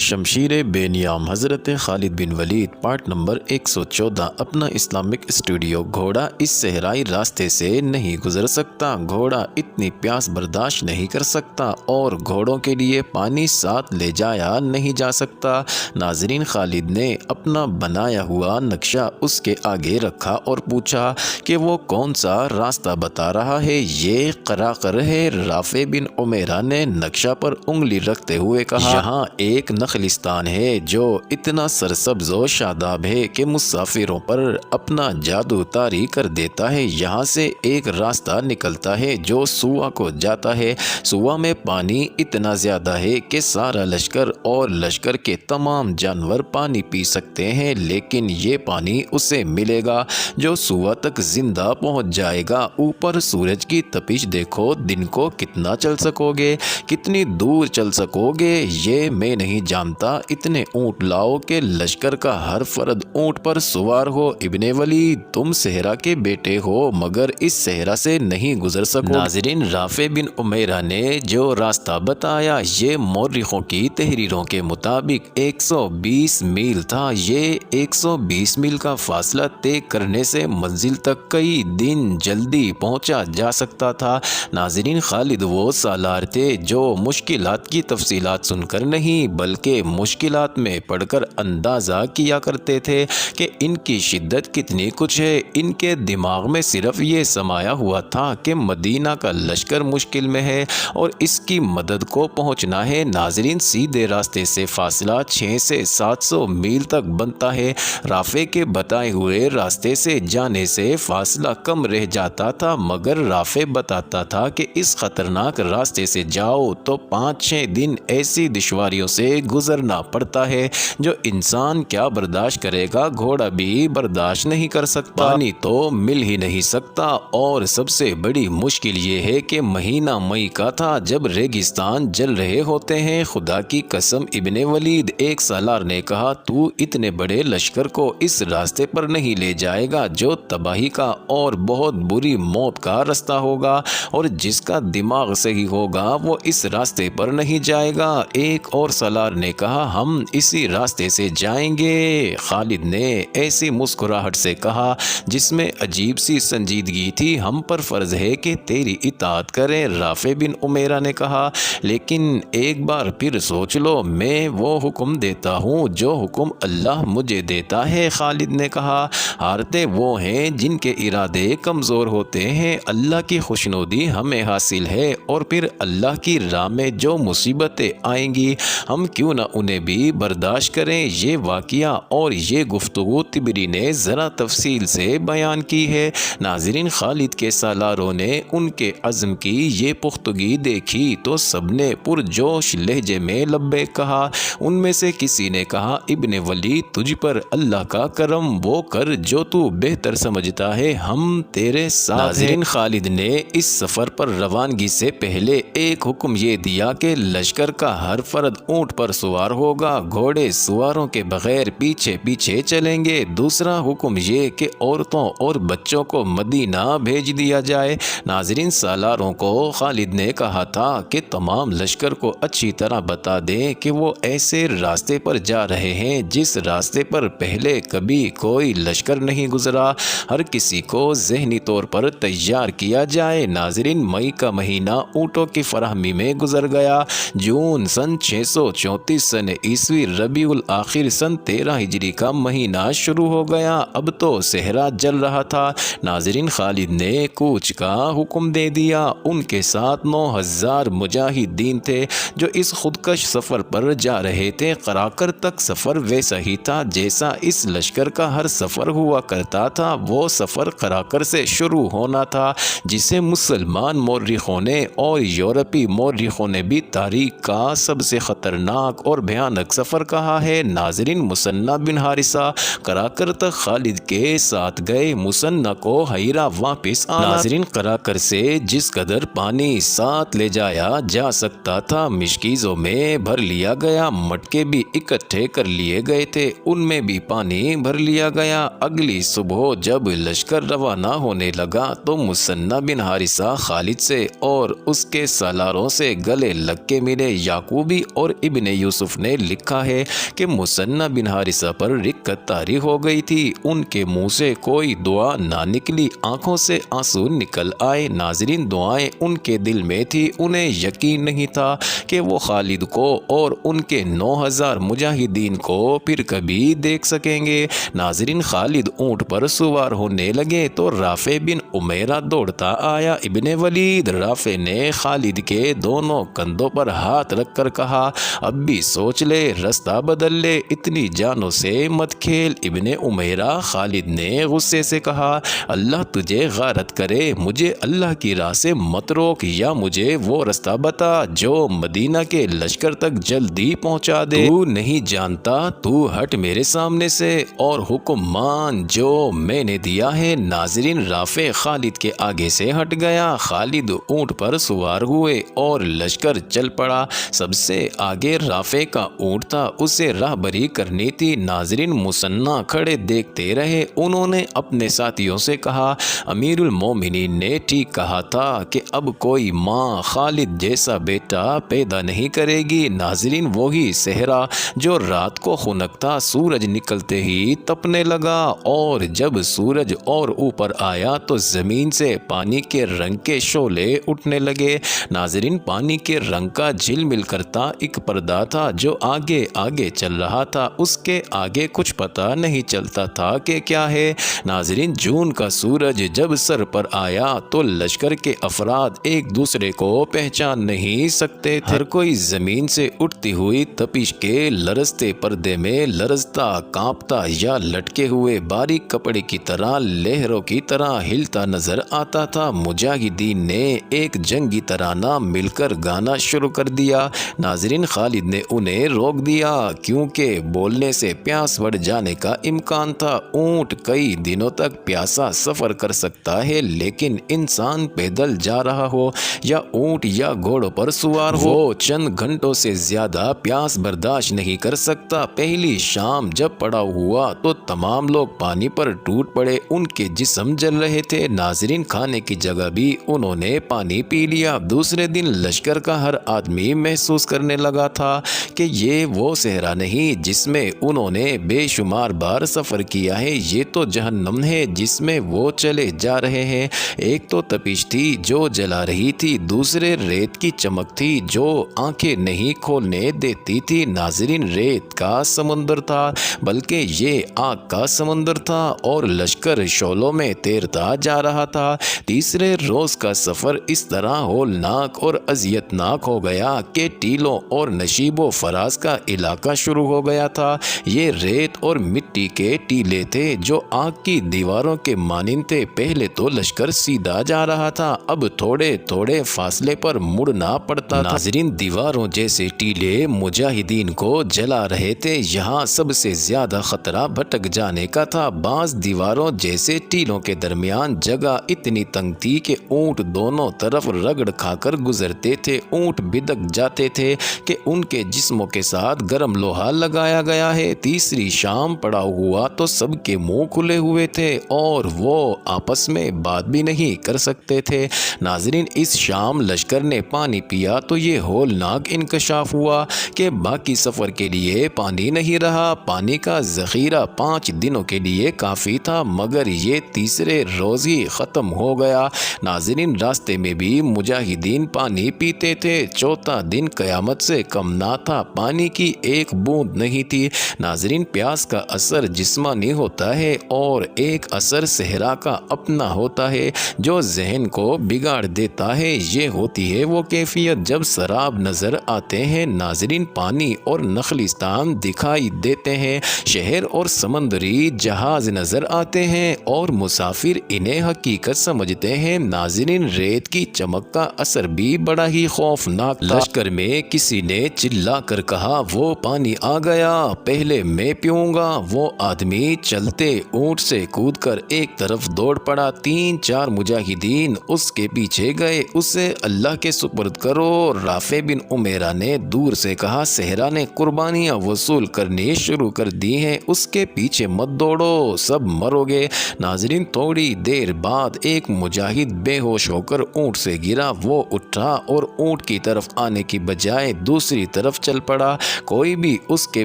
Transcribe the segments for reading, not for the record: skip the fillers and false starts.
شمشیر بے نیام حضرت خالد بن ولید part number 114 اپنا اسلامک اسٹوڈیو۔ گھوڑا اس صحرائی راستے سے نہیں گزر سکتا، گھوڑا اتنی پیاس برداشت نہیں کر سکتا اور گھوڑوں کے لیے پانی ساتھ لے جایا نہیں جا سکتا۔ ناظرین، خالد نے اپنا بنایا ہوا نقشہ اس کے آگے رکھا اور پوچھا کہ وہ کون سا راستہ بتا رہا ہے؟ یہ قراقر ہے۔ رافع بن عمیرہ نے نقشہ پر انگلی رکھتے ہوئے کہا، یہاں ایک نخلستان ہے جو اتنا سرسبز و شاداب ہے کہ مسافروں پر اپنا جادو طاری کر دیتا ہے۔ یہاں سے ایک راستہ نکلتا ہے جو سوا کو جاتا ہے۔ سوا میں پانی اتنا زیادہ ہے کہ سارا لشکر اور لشکر کے تمام جانور پانی پی سکتے ہیں، لیکن یہ پانی اسے ملے گا جو سوا تک زندہ پہنچ جائے گا۔ اوپر سورج کی تپش دیکھو، دن کو کتنا چل سکو گے، کتنی دور چل سکو گے یہ میں نہیں جانتا۔ اتنے اونٹ لاؤ کہ لشکر کا ہر فرد اونٹ پر سوار ہو۔ ابن ولید، تم صحرا کے بیٹے ہو مگر اس صحرا سے نہیں گزر سکو۔ ناظرین، رافع بن عمیرہ نے جو راستہ بتایا یہ مورخوں کی تحریروں کے مطابق 120 میل تھا۔ یہ 120 میل کا فاصلہ طے کرنے سے منزل تک کئی دن جلدی پہنچا جا سکتا تھا۔ ناظرین، خالد وہ سالار تھے جو مشکلات کی تفصیلات سن کر نہیں بلکہ مشکلات میں پڑھ کر اندازہ کیا کرتے تھے کہ ان کی شدت کتنی کچھ ہے۔ ان کے دماغ میں صرف یہ سمایا ہوا تھا کہ مدینہ کا لشکر مشکل میں ہے اور اس کی مدد کو پہنچنا ہے۔ ناظرین، سیدھے راستے سے فاصلہ 600 سے 700 میل تک بنتا ہے۔ رافع کے بتائے ہوئے راستے سے جانے سے فاصلہ کم رہ جاتا تھا، مگر رافع بتاتا تھا کہ اس خطرناک راستے سے جاؤ تو 5-6 دن ایسی دشواریوں سے گزرنا پڑتا ہے جو انسان کیا برداشت کرے گا، گھوڑا بھی برداشت نہیں کر سکتا۔ پانی تو مل ہی نہیں سکتا اور سب سے بڑی مشکل یہ ہے کہ مہینہ مئی کا تھا جب ریگستان جل رہے ہوتے ہیں۔ خدا کی قسم ابن ولید، ایک سالار نے کہا، تو اتنے بڑے لشکر کو اس راستے پر نہیں لے جائے گا جو تباہی کا اور بہت بری موت کا راستہ ہوگا، اور جس کا دماغ صحیح ہوگا وہ اس راستے پر نہیں جائے گا۔ ایک اور سالار نے کہا، ہم اسی راستے سے جائیں گے۔ خالد نے ایسی مسکراہٹ سے کہا جس میں عجیب سی سنجیدگی تھی، ہم پر فرض ہے کہ تیری اطاعت کریں۔ رافع بن عمیرہ نے کہا، لیکن ایک بار پھر سوچ لو، میں وہ حکم دیتا ہوں جو حکم اللہ مجھے دیتا ہے۔ خالد نے کہا، ہارتے وہ ہیں جن کے ارادے کمزور ہوتے ہیں، اللہ کی خوشنودی ہمیں حاصل ہے، اور پھر اللہ کی راہ میں جو مصیبتیں آئیں گی ہم کیوں نہ انہیں بھی برداشت کریں۔ یہ واقعہ اور یہ گفتگو طبری نے ذرا تفصیل سے بیان کی ہے۔ ناظرین، خالد کے سالاروں نے ان کے عزم کی یہ پختگی دیکھی تو سب نے پرجوش لہجے میں لبیک کہا۔ ان میں سے کسی نے کہا، ابن ولید، تجھ پر اللہ کا کرم، وہ کر جو تو بہتر سمجھتا ہے، ہم تیرے ساتھ ہیں۔ ناظرین، خالد نے اس سفر پر روانگی سے پہلے ایک حکم یہ دیا کہ لشکر کا ہر فرد اونٹ پر سوار ہوگا، گھوڑے سواروں کے بغیر پیچھے پیچھے چلیں گے۔ دوسرا حکم یہ کہ عورتوں اور بچوں کو مدینہ بھیج دیا جائے۔ ناظرین، سالاروں کو خالد نے کہا تھا کہ تمام لشکر کو اچھی طرح بتا دیں کہ وہ ایسے راستے پر جا رہے ہیں جس راستے پر پہلے کبھی کوئی لشکر نہیں گزرا۔ ہر کسی کو ذہنی طور پر تیار کیا جائے۔ ناظرین، مئی کا مہینہ اونٹوں کی فراہمی میں گزر گیا۔ جون سن 634 سن عیسوی ربیع الاخر سن 13 ہجری کا مہینہ شروع ہو گیا۔ اب تو صحرا جل رہا تھا۔ ناظرین، خالد نے کوچ کا حکم دے دیا۔ ان کے ساتھ 9000 مجاہدین تھے جو اس خودکش سفر پر جا رہے تھے۔ قراقر تک سفر ویسا ہی تھا جیسا اس لشکر کا ہر سفر ہوا کرتا تھا۔ وہ سفر قراقر سے شروع ہونا تھا جسے مسلمان مورخوں نے اور یورپی مورخوں نے بھی تاریخ کا سب سے خطرناک اور بھیانک سفر کہا ہے۔ ناظرین، مثنیٰ بن حارثہ قراقر تک خالد کے ساتھ گئے۔ مثنیٰ کو ہیرا واپس آنا۔ ناظرین، قراقر سے جس قدر پانی ساتھ لے جایا جا سکتا تھا مشکیزوں میں بھر لیا گیا، مٹکے بھی اکٹھے کر لیے گئے تھے، ان میں بھی پانی بھر لیا گیا۔ اگلی صبح جب لشکر روانہ ہونے لگا تو مثنیٰ بن حارثہ خالد سے اور اس کے سالاروں سے گلے لگ کے ملے۔ یعقوبی اور ابن یوسف نے لکھا ہے کہ مثنى بن حارثہ پر رقت طاری ہو گئی تھی، ان کے منہ سے کوئی دعا نہ نکلی، آنکھوں سے آنسو نکل آئے۔ ناظرین، دعائیں ان کے دل میں تھی، انہیں یقین نہیں تھا کہ وہ خالد کو اور ان کے 9000 مجاہدین کو پھر کبھی دیکھ سکیں گے۔ ناظرین، خالد اونٹ پر سوار ہونے لگے تو رافع بن عمیرہ دوڑتا آیا۔ ابن ولید، رافع نے خالد کے دونوں کندھوں پر ہاتھ رکھ کر کہا، اب بھی سوچ لے، رستہ بدل لے، اتنی جانوں سے مت کھیل۔ ابن عمیرہ، خالد نے غصے سے کہا، اللہ تجھے غارت کرے، مجھے اللہ کی راہ سے مت روک، یا مجھے وہ رستہ بتا جو مدینہ کے لشکر تک جلدی پہنچا دے۔ تو نہیں جانتا، تو ہٹ میرے سامنے سے اور حکم مان جو میں نے دیا ہے۔ ناظرین، رافع خالد کے آگے سے ہٹ گیا، خالد اونٹ پر سوار ہوئے اور لشکر چل پڑا۔ سب سے آگے رافع کا اونٹ تھا، اسے راہبری کرنی تھی۔ ناظرین، مثنى کھڑے دیکھتے رہے، انہوں نے اپنے ساتھیوں سے کہا، امیر المومنین نے ٹھیک کہا تھا کہ اب کوئی ماں خالد جیسا بیٹا پیدا نہیں کرے گی۔ ناظرین، وہی صحرا جو رات کو خنک تھا، سورج نکلتے ہی تپنے لگا، اور جب سورج اور اوپر آیا تو زمین سے پانی کے رنگ کے شعلے اٹھنے لگے۔ ناظرین، پانی کے رنگ کا جھلمل کرتا ایک پردہ تھا جو آگے آگے چل رہا تھا، اس کے آگے کچھ پتہ نہیں چلتا تھا کہ کیا ہے۔ ناظرین، جون کا سورج جب سر پر آیا تو لشکر کے افراد ایک دوسرے کو پہچان نہیں سکتے تھے، ہر کوئی زمین سے اٹھتی ہوئی تپش کے لرزتے پردے میں لرزتا، کانپتا یا لٹکے ہوئے باریک کپڑے کی طرح، لہروں کی طرح ہلتا نظر آتا تھا۔ مجاہدین نے ایک جنگی ترانہ مل کر گانا شروع کر دیا۔ ناظرین، خالد نے انہیں روک دیا کیونکہ بولنے سے پیاس بڑھ جانے کا امکان تھا۔ اونٹ کئی دنوں تک پیاسا سفر کر سکتا ہے، لیکن انسان پیدل جا رہا ہو یا اونٹ یا گھوڑوں پر سوار ہو، وہ چند گھنٹوں سے زیادہ پیاس برداشت نہیں کر سکتا۔ پہلی شام جب پڑاؤ ہوا تو تمام لوگ پانی پر ٹوٹ پڑے، ان کے جسم جل رہے تھے۔ ناظرین، کھانے کی جگہ بھی انہوں نے پانی پی لیا۔ دوسرے دن لشکر کا ہر آدمی محسوس کرنے لگا تھا کہ یہ وہ صحرا نہیں جس میں انہوں نے بے شمار بار سفر کیا ہے، یہ تو جہنم ہے جس میں وہ چلے جا رہے ہیں۔ ایک تو تپش تھی جو جلا رہی تھی، دوسرے ریت کی چمک تھی جو آنکھیں نہیں کھولنے دیتی تھی۔ ناظرین، ریت کا سمندر تھا، بلکہ یہ آگ کا سمندر تھا، اور لشکر شعلوں میں تیرتا جا رہا تھا۔ تیسرے روز کا سفر اس طرح ہولناک اور اذیتناک ہو گیا کہ ٹیلوں اور نشیب و فراز کا علاقہ شروع ہو گیا تھا۔ یہ ریت اور مٹی کے ٹیلے تھے جو آگ کی دیواروں کے مانند تھے۔ پہلے تو لشکر سیدھا جا رہا تھا، اب تھوڑے تھوڑے فاصلے پر مڑنا پڑتا تھا۔ ناظرین، دیواروں جیسے ٹیلے مجاہدین کو جلا رہے تھے۔ یہاں سب سے زیادہ خطرہ بھٹک جانے کا تھا۔ بعض دیواروں جیسے ٹیلوں کے درمیان جگہ اتنی تنگ تھی کہ اونٹ دونوں طرف رگڑ کھا کر گزرتے تھے۔ اونٹ بدک جاتے تھے کہ ان کے جسموں کے ساتھ گرم لوہا لگایا گیا ہے۔ تیسری شام پڑاؤ ہوا تو سب کے منہ کھلے ہوئے تھے اور وہ آپس میں بات بھی نہیں کر سکتے تھے۔ ناظرین، اس شام لشکر نے پانی پیا تو یہ ہولناک انکشاف ہوا کہ باقی سفر کے لیے پانی نہیں رہا۔ پانی کا ذخیرہ 5 دنوں کے لیے کافی تھا، مگر یہ تیسرے روز ہی ختم ہو گیا۔ ناظرین، راستے میں بھی مجاہدین پانی پیتے تھے۔ چوتھا دن قیامت سے کم نہ تھا، پانی کی ایک بوند نہیں تھی۔ ناظرین، پیاس کا اثر جسمانی ہوتا ہے اور ایک اثر صحرا کا اپنا ہوتا ہے جو ذہن کو بگاڑ دیتا ہے۔ یہ ہوتی ہے وہ کیفیت جب سراب نظر آتے ہیں۔ ناظرین، پانی اور نخلستان دکھائی دیتے ہیں، شہر اور سمندری جہاز نظر آتے ہیں اور مسافر انہیں حقیقت سمجھتے ہیں۔ ناظرین، ریت کی چمک کا اثر بھی بڑا ہی خوفناک تھا۔ لشکر میں کسی نے چلا کر کہا، وہ پانی آ گیا، پہلے میں پیوں گا۔ وہ آدمی چلتے اونٹ سے کود کر ایک طرف دوڑ پڑا۔ 3-4 مجاہدین اس کے پیچھے گئے، اسے اللہ کے سپرد کرو۔ رافع بن عمیرہ نے دور سے کہا، صحرا نے قربانیاں وصول کرنی شروع کر دی ہیں، اس کے پیچھے مت دوڑو، سب مرو گے۔ ناظرین، تھوڑی دیر بعد ایک مجاہد بے ہوش ہو کر اونٹ سے گرا۔ وہ اٹھا اور اونٹ کی طرف آنے کی بجائے دوسری طرف طرف چل پڑا۔ کوئی بھی اس کے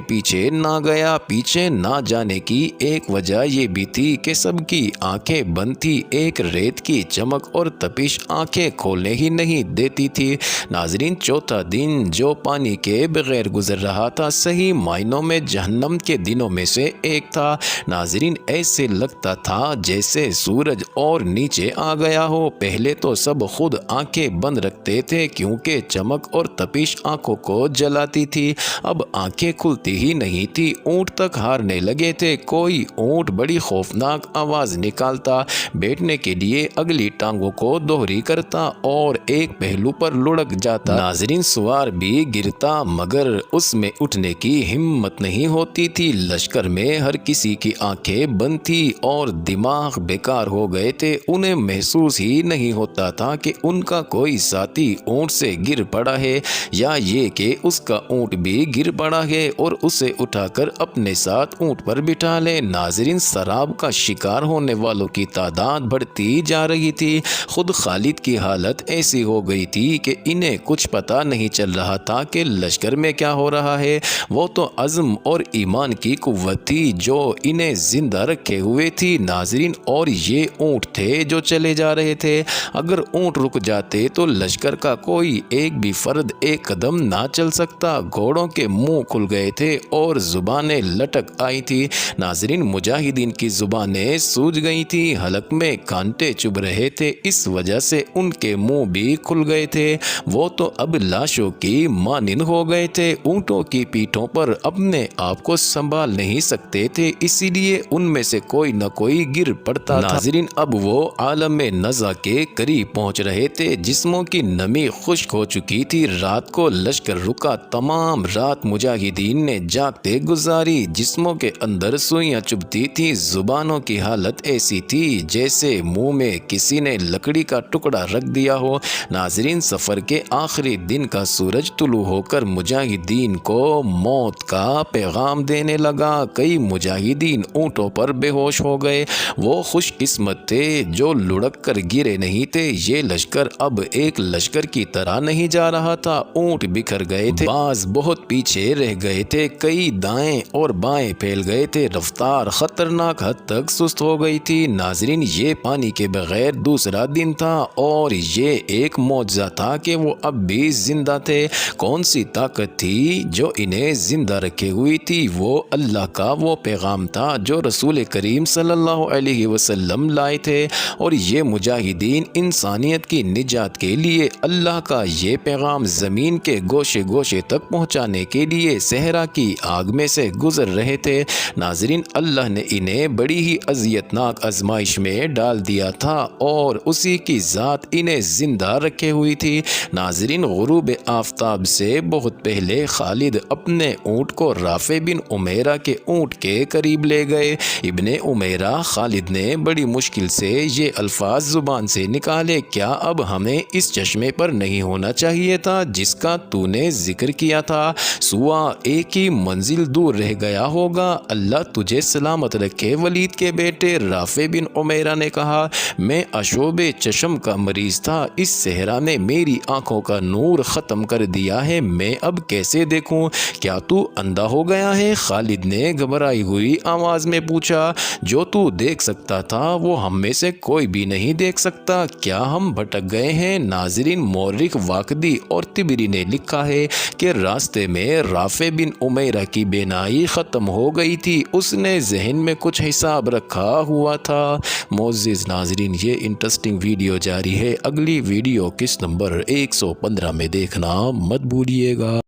پیچھے نہ گیا۔ پیچھے نہ جانے کی ایک وجہ یہ بھی تھی کہ سب کی آنکھیں بند تھی۔ ایک ریت کی چمک اور تپش آنکھیں کھولنے ہی نہیں دیتی تھی۔ ناظرین، چوتھا دن جو پانی کے بغیر گزر رہا تھا، صحیح معنوں میں جہنم کے دنوں میں سے ایک تھا۔ ناظرین، ایسے لگتا تھا جیسے سورج اور نیچے آ گیا ہو۔ پہلے تو سب خود آنکھیں بند رکھتے تھے کیونکہ چمک اور تپش آنکھوں کو جلاتی تھی۔ اب آنکھیں کھلتی ہی نہیں تھی۔ اونٹ تک ہارنے لگے تھے۔ کوئی اونٹ بڑی خوفناک آواز نکالتا، بیٹھنے کے لیے اگلی ٹانگوں کو دوہری کرتا اور ایک پہلو پر لڑک جاتا۔ ناظرین، سوار بھی گرتا مگر اس میں اٹھنے کی ہمت نہیں ہوتی تھی۔ لشکر میں ہر کسی کی آنکھیں بند تھی اور دماغ بیکار ہو گئے تھے۔ انہیں محسوس ہی نہیں ہوتا تھا کہ ان کا کوئی ساتھی اونٹ سے گر پڑا ہے یا یہ کہ اس کا اونٹ بھی گر پڑا ہے اور اسے اٹھا کر اپنے ساتھ اونٹ پر بٹھا لے۔ ناظرین، سراب کا شکار ہونے والوں کی تعداد بڑھتی جا رہی تھی۔ خود خالد کی حالت ایسی ہو گئی تھی کہ انہیں کچھ پتہ نہیں چل رہا تھا کہ لشکر میں کیا ہو رہا ہے۔ وہ تو عزم اور ایمان کی قوت تھی جو انہیں زندہ رکھے ہوئے تھی۔ ناظرین، اور یہ اونٹ تھے جو چلے جا رہے تھے۔ اگر اونٹ رک جاتے تو لشکر کا کوئی ایک بھی فرد ایک قدم نہ چل سکتا۔ گھوڑوں کے منہ کھل گئے تھے اور زبانیں لٹک آئی تھی۔ ناظرین، مجاہدین کی زبانیں سوج گئی تھی، حلق میں کانٹے چبھ رہے تھے، اس وجہ سے ان کے منہ بھی کھل گئے تھے۔ وہ تو اب لاشوں کی مانند ہو گئے تھے۔ اونٹوں کی پیٹھوں پر اپنے آپ کو سنبھال نہیں سکتے تھے، اسی لیے ان میں سے کوئی نہ کوئی گر پڑتا تھا۔ ناظرین، اب وہ عالم نزع کے قریب پہنچ رہے تھے۔ جسموں کی نمی خشک ہو چکی تھی۔ رات کو لشکر رکا۔ تمام رات مجاہدین نے جاگتے گزاری۔ جسموں کے اندر سوئیاں چبھتی تھی۔ زبانوں کی حالت ایسی تھی جیسے منہ میں کسی نے لکڑی کا ٹکڑا رکھ دیا ہو۔ ناظرین، سفر کے آخری دن کا سورج طلوع ہو کر مجاہدین کو موت کا پیغام دینے لگا۔ کئی مجاہدین اونٹوں پر بے ہوش ہو گئے۔ وہ خوش قسمت تھے جو لڑک کر گرے نہیں تھے۔ یہ لشکر اب ایک لشکر کی طرح نہیں جا رہا تھا۔ اونٹ بکھر گئے تھے، بعض بہت پیچھے رہ گئے تھے، کئی دائیں اور بائیں پھیل گئے تھے۔ رفتار خطرناک حد تک سست ہو گئی تھی۔ ناظرین، یہ پانی کے بغیر دوسرا دن تھا اور یہ ایک معجزہ تھا کہ وہ اب بھی زندہ تھے۔ کون سی طاقت تھی جو انہیں زندہ رکھے ہوئی تھی؟ وہ اللہ کا وہ پیغام تھا جو رسول کریم صلی اللہ علیہ وسلم لائے تھے، اور یہ مجاہدین انسانیت کی نجات کے لیے اللہ کا یہ پیغام زمین کے گوشے گوشے تک پہنچانے کے لیے صحرا کی آگ میں سے گزر رہے تھے۔ ناظرین، اللہ نے انہیں بڑی ہی اذیتناک آزمائش میں ڈال دیا تھا اور اسی کی ذات انہیں زندہ رکھے ہوئی تھی۔ ناظرین، غروب آفتاب سے بہت پہلے خالد اپنے اونٹ کو رافع بن عمیرہ کے اونٹ کے قریب لے گئے۔ ابن عمیرہ، خالد نے بڑی مشکل سے یہ الفاظ زبان سے نکالے، کیا اب ہمیں اس چشمے پر نہیں ہونا چاہیے تھا جس کا تو نے ذکر کیا تھا؟ سوا ایک ہی منزل دور رہ گیا ہوگا۔ اللہ تجھے سلامت رکھے۔ ولید کے بیٹے رافع بن عمیرہ نے کہا، میں عشوب چشم کا مریض تھا، اس صحرا نے میری آنکھوں کا نور ختم کر دیا ہے، میں اب کیسے دیکھوں؟ کیا تو اندھا ہو گیا ہے؟ خالد نے گھبرائی ہوئی آواز میں پوچھا۔ جو تو دیکھ سکتا تھا وہ ہم میں سے کوئی بھی نہیں دیکھ سکتا، کیا ہم بھٹک گئے ہیں؟ ناظرین، مورخ واقدی اور طبری نے لکھا ہے کہ راستے میں رافع بن عمیرہ کی بینائی ختم ہو گئی تھی، اس نے ذہن میں کچھ حساب رکھا ہوا تھا۔ معزز ناظرین، یہ انٹرسٹنگ ویڈیو جاری ہے، اگلی ویڈیو قسط نمبر 115 میں دیکھنا مت بھولیے گا۔